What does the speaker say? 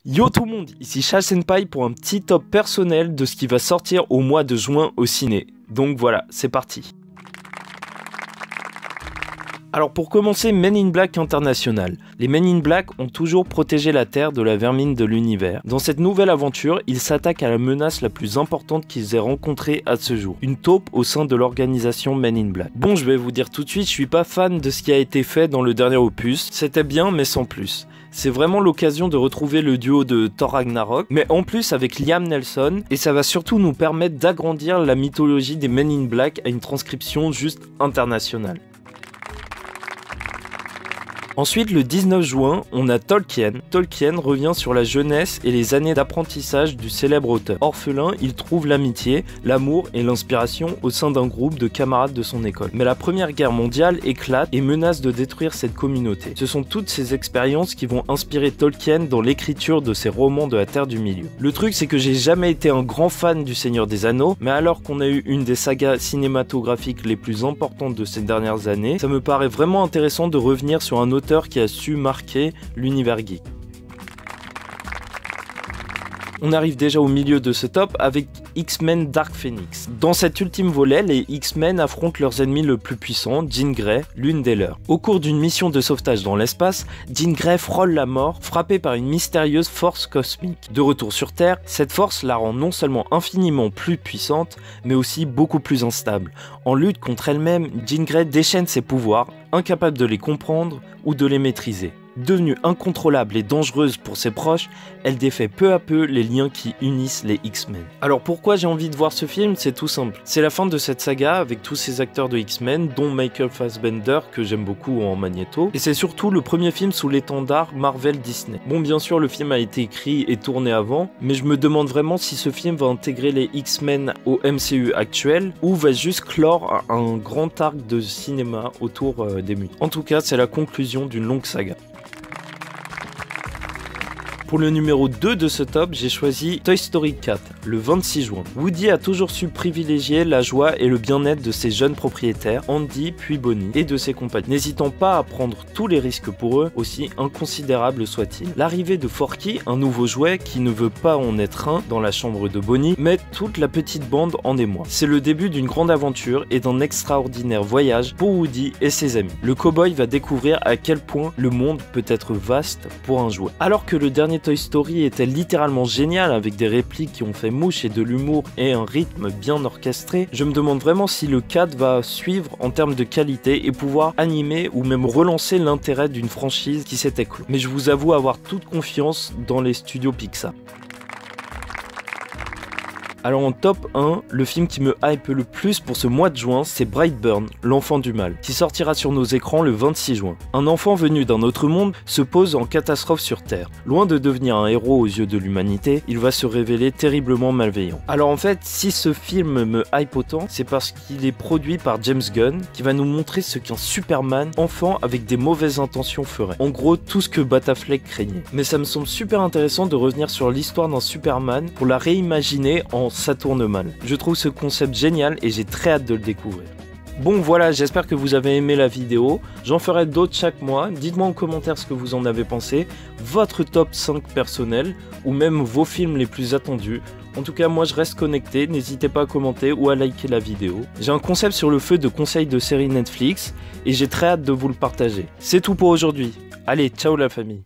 Yo tout le monde, ici Charles Senpai pour un petit top personnel de ce qui va sortir au mois de juin au ciné. Donc voilà, c'est parti. Alors pour commencer, Men in Black International. Les Men in Black ont toujours protégé la Terre de la vermine de l'univers. Dans cette nouvelle aventure, ils s'attaquent à la menace la plus importante qu'ils aient rencontrée à ce jour. Une taupe au sein de l'organisation Men in Black. Bon, je vais vous dire tout de suite, je suis pas fan de ce qui a été fait dans le dernier opus. C'était bien, mais sans plus. C'est vraiment l'occasion de retrouver le duo de Thor Ragnarok, mais en plus avec Liam Neeson, et ça va surtout nous permettre d'agrandir la mythologie des Men in Black à une transcription juste internationale. Ensuite, le 19 juin, on a Tolkien. Tolkien revient sur la jeunesse et les années d'apprentissage du célèbre auteur. Orphelin, il trouve l'amitié, l'amour et l'inspiration au sein d'un groupe de camarades de son école. Mais la Première Guerre mondiale éclate et menace de détruire cette communauté. Ce sont toutes ces expériences qui vont inspirer Tolkien dans l'écriture de ses romans de la Terre du Milieu. Le truc, c'est que j'ai jamais été un grand fan du Seigneur des Anneaux, mais alors qu'on a eu une des sagas cinématographiques les plus importantes de ces dernières années, ça me paraît vraiment intéressant de revenir sur un auteur qui a su marquer l'univers geek. On arrive déjà au milieu de ce top avec X-Men Dark Phoenix. Dans cet ultime volet, les X-Men affrontent leurs ennemis le plus puissant, Jean Grey, l'une des leurs. Au cours d'une mission de sauvetage dans l'espace, Jean Grey frôle la mort, frappée par une mystérieuse force cosmique. De retour sur Terre, cette force la rend non seulement infiniment plus puissante, mais aussi beaucoup plus instable. En lutte contre elle-même, Jean Grey déchaîne ses pouvoirs, incapable de les comprendre ou de les maîtriser. Devenue incontrôlable et dangereuse pour ses proches, elle défait peu à peu les liens qui unissent les X-Men. Alors pourquoi j'ai envie de voir ce film? C'est tout simple. C'est la fin de cette saga avec tous ces acteurs de X-Men, dont Michael Fassbender, que j'aime beaucoup en Magneto, et c'est surtout le premier film sous l'étendard Marvel Disney. Bon, bien sûr, le film a été écrit et tourné avant, mais je me demande vraiment si ce film va intégrer les X-Men au MCU actuel, ou va juste clore un grand arc de cinéma autour des mutants. En tout cas, c'est la conclusion d'une longue saga. Pour le numéro 2 de ce top, j'ai choisi Toy Story 4, le 26 juin. Woody a toujours su privilégier la joie et le bien-être de ses jeunes propriétaires, Andy puis Bonnie, et de ses compagnons, n'hésitant pas à prendre tous les risques pour eux, aussi inconsidérables soient-ils. L'arrivée de Forky, un nouveau jouet qui ne veut pas en être un, dans la chambre de Bonnie, met toute la petite bande en émoi. C'est le début d'une grande aventure et d'un extraordinaire voyage pour Woody et ses amis. Le cow-boy va découvrir à quel point le monde peut être vaste pour un jouet. Alors que le dernier Toy Story était littéralement génial avec des répliques qui ont fait mouche et de l'humour et un rythme bien orchestré, je me demande vraiment si le 4 va suivre en termes de qualité et pouvoir animer ou même relancer l'intérêt d'une franchise qui s'était close. Mais je vous avoue avoir toute confiance dans les studios Pixar. Alors en top 1, le film qui me hype le plus pour ce mois de juin, c'est Brightburn, l'enfant du mal, qui sortira sur nos écrans le 26 juin. Un enfant venu d'un autre monde se pose en catastrophe sur Terre. Loin de devenir un héros aux yeux de l'humanité, il va se révéler terriblement malveillant. Alors en fait, si ce film me hype autant, c'est parce qu'il est produit par James Gunn, qui va nous montrer ce qu'un Superman enfant avec des mauvaises intentions ferait. En gros, tout ce que Batafleck craignait. Mais ça me semble super intéressant de revenir sur l'histoire d'un Superman pour la réimaginer en Ça tourne mal. Je trouve ce concept génial et j'ai très hâte de le découvrir. Bon voilà, j'espère que vous avez aimé la vidéo, j'en ferai d'autres chaque mois, dites-moi en commentaire ce que vous en avez pensé, votre top 5 personnel, ou même vos films les plus attendus. En tout cas, moi je reste connecté, n'hésitez pas à commenter ou à liker la vidéo. J'ai un concept sur le feu de conseils de séries Netflix, et j'ai très hâte de vous le partager. C'est tout pour aujourd'hui, allez, ciao la famille.